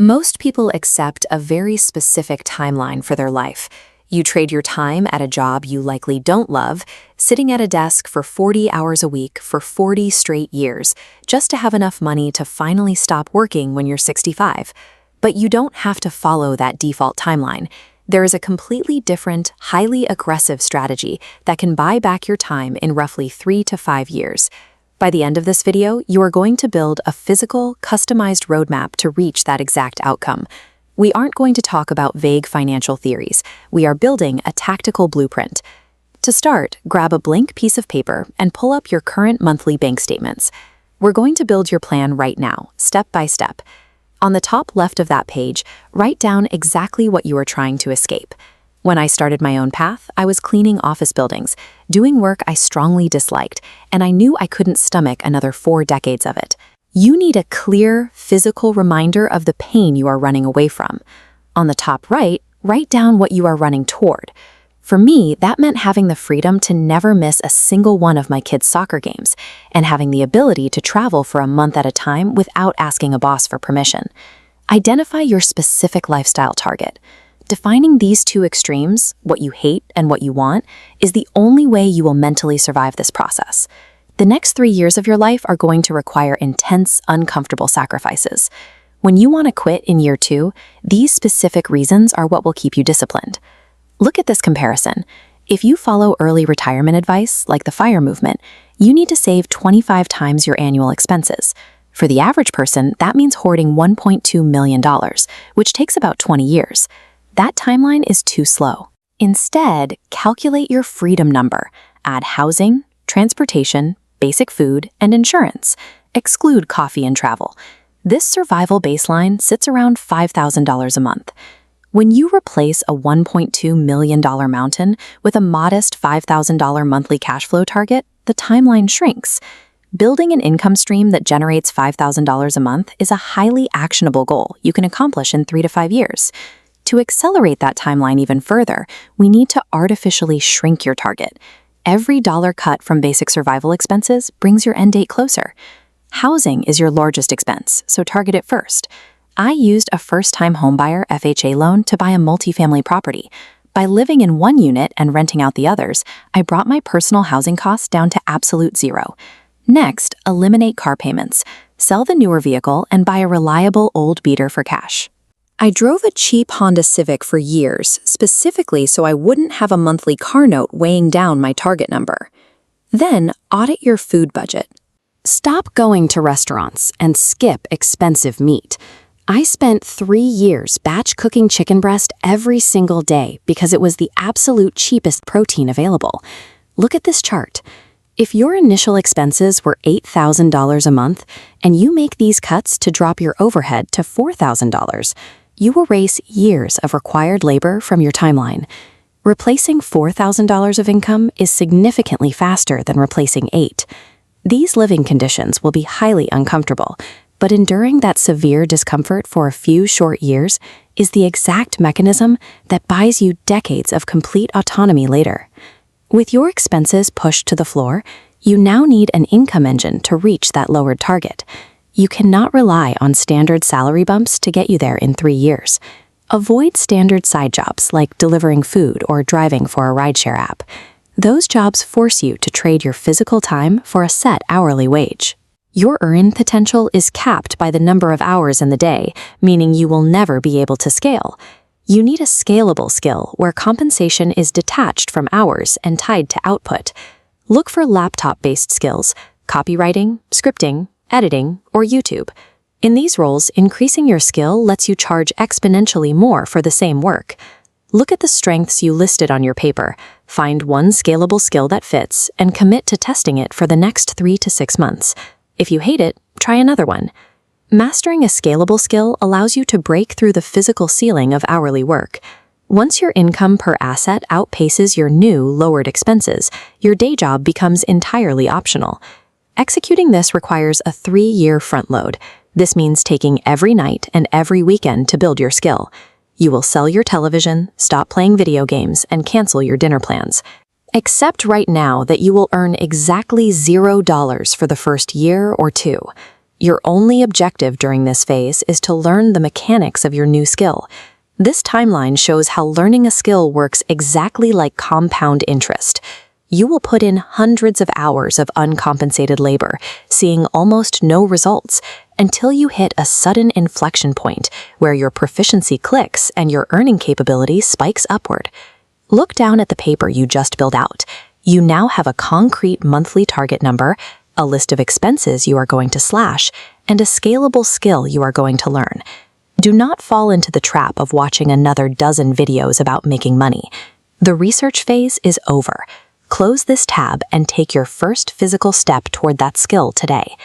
Most people accept a very specific timeline for their life. You trade your time at a job you likely don't love, sitting at a desk for 40 hours a week for 40 straight years, just to have enough money to finally stop working when you're 65. But you don't have to follow that default timeline. There is a completely different, highly aggressive strategy that can buy back your time in roughly 3 to 5 years. By the end of this video, you are going to build a physical, customized roadmap to reach that exact outcome. We aren't going to talk about vague financial theories. We are building a tactical blueprint. To start, grab a blank piece of paper and pull up your current monthly bank statements. We're going to build your plan right now, step by step. On the top left of that page, write down exactly what you are trying to escape. When I started my own path, I was cleaning office buildings, doing work I strongly disliked, and I knew I couldn't stomach another 4 decades of it. You need a clear, physical reminder of the pain you are running away from. On the top right, write down what you are running toward. For me, that meant having the freedom to never miss a single one of my kids' soccer games, and having the ability to travel for a month at a time without asking a boss for permission. Identify your specific lifestyle target. Defining these two extremes, what you hate and what you want, is the only way you will mentally survive this process. The next 3 years of your life are going to require intense, uncomfortable sacrifices. When you want to quit in year 2, these specific reasons are what will keep you disciplined. Look at this comparison. If you follow early retirement advice, like the FIRE movement, you need to save 25 times your annual expenses. For the average person, that means hoarding $1.2 million, which takes about 20 years. That timeline is too slow. Instead, calculate your freedom number. Add housing, transportation, basic food, and insurance. Exclude coffee and travel. This survival baseline sits around $5,000 a month. When you replace a $1.2 million mountain with a modest $5,000 monthly cash flow target, the timeline shrinks. Building an income stream that generates $5,000 a month is a highly actionable goal you can accomplish in 3 to 5 years. To accelerate that timeline even further, we need to artificially shrink your target. Every dollar cut from basic survival expenses brings your end date closer. Housing is your largest expense, so target it first. I used a first-time homebuyer FHA loan to buy a multifamily property. By living in one unit and renting out the others, I brought my personal housing costs down to absolute zero. Next, eliminate car payments. Sell the newer vehicle and buy a reliable old beater for cash. I drove a cheap Honda Civic for years, specifically so I wouldn't have a monthly car note weighing down my target number. Then, audit your food budget. Stop going to restaurants and skip expensive meat. I spent 3 years batch cooking chicken breast every single day because it was the absolute cheapest protein available. Look at this chart. If your initial expenses were $8,000 a month and you make these cuts to drop your overhead to $4,000, you will erase years of required labor from your timeline. Replacing $4,000 of income is significantly faster than replacing 8. These living conditions will be highly uncomfortable, but enduring that severe discomfort for a few short years is the exact mechanism that buys you decades of complete autonomy later. With your expenses pushed to the floor, you now need an income engine to reach that lowered target. You cannot rely on standard salary bumps to get you there in 3 years. Avoid standard side jobs like delivering food or driving for a rideshare app. Those jobs force you to trade your physical time for a set hourly wage. Your earn potential is capped by the number of hours in the day, meaning you will never be able to scale. You need a scalable skill where compensation is detached from hours and tied to output. Look for laptop-based skills, copywriting, scripting, editing, or YouTube. In these roles, increasing your skill lets you charge exponentially more for the same work. Look at the strengths you listed on your paper, find one scalable skill that fits, and commit to testing it for the next 3 to 6 months. If you hate it, try another one. Mastering a scalable skill allows you to break through the physical ceiling of hourly work. Once your income per asset outpaces your new, lowered expenses, your day job becomes entirely optional. Executing this requires a 3-year front load. This means taking every night and every weekend to build your skill. You will sell your television, stop playing video games, and cancel your dinner plans. Accept right now that you will earn exactly $0 for the first year or 2. Your only objective during this phase is to learn the mechanics of your new skill. This timeline shows how learning a skill works exactly like compound interest. You will put in hundreds of hours of uncompensated labor, seeing almost no results, until you hit a sudden inflection point where your proficiency clicks and your earning capability spikes upward. Look down at the paper you just filled out. You now have a concrete monthly target number, a list of expenses you are going to slash, and a scalable skill you are going to learn. Do not fall into the trap of watching another dozen videos about making money. The research phase is over. Close this tab and take your first physical step toward that skill today.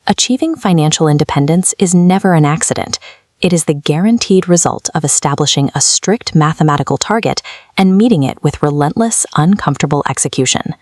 Achieving financial independence is never an accident. It is the guaranteed result of establishing a strict mathematical target and meeting it with relentless, uncomfortable execution.